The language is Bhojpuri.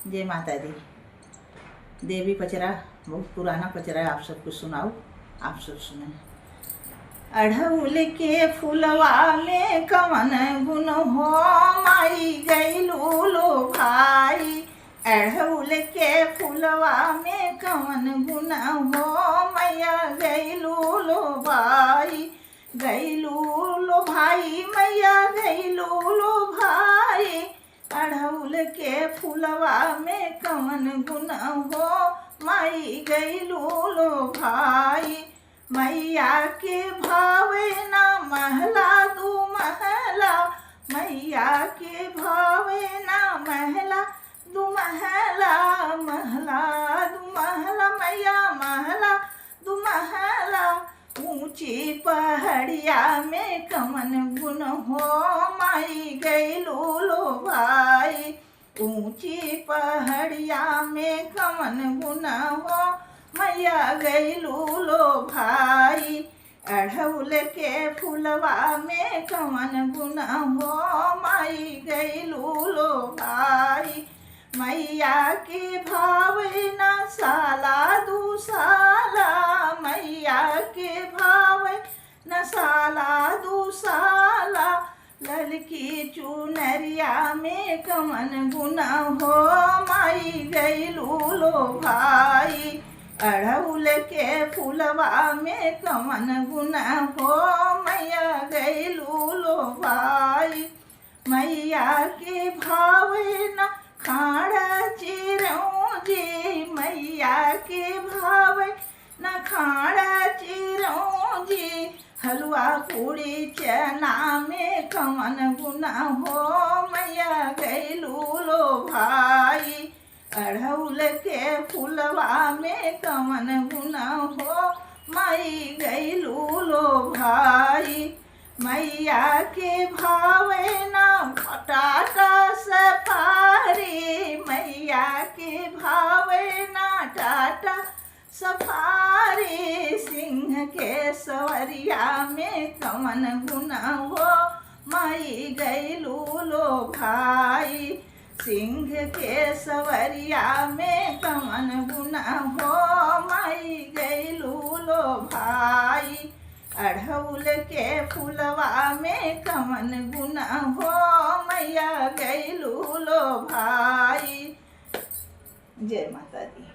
जय माता दी। देवी पचरा बहुत पुराना पचरा है, आप सबको सुनाओ, आप सब सुने। अढ़उल के फुलवा में कवन गुण हो माई गईलू लो भाई। अढ़उल के फुलवा में कवन गुण हो मैया गईलू लो भाई। गईलू लो भाई मैया गईलू लो भाई। अढ़उल के फुलवा में कवन गुण हो माई गईलू लो भाई। मैया के भावे ना महला दू महला। मैया के भावे ना महला दू महला। महला दू महला मैया महला दू महला। ऊंची पहाड़िया में कवन गुण हो माई गईलू लो भाई। ऊंची पहाड़िया में कवन गुण हो मैया गईलू लो भाई। अढ़उल के फुलवा में कवन गुण हो माई गईलू लो भाई। मैया के भावे न साला दू साला। मैया के भावे न साला दू साला। ललकी चुनरिया में कवन गुण हो माई गईलू लो भाई। अढ़उल के फुलवा में कवन गुण हो मैया गईलू लो भाई। मैया के भावे न खाड़ा चिरौंजी। मैया के भावे न खाड़ा चिरौंजी। हलवा पूड़ी चना में कवन गुण हो मैया गईलू लो भाई। अढ़उल के फुलवा में कवन गुण हो माई गईलू लो भाई। मैया के भावे ना टाटा सफारी। मैया के भावे ना टाटा सफारी। सिंह के सवरिया में कवन गुण हो माई गईलू लो भाई। सिंह के सवरिया में कवन गुण हो माई गईलू लो भाई। अढ़उल के फुलवा में कवन गुण हो मैया गईलू लो भाई। जय माता दी।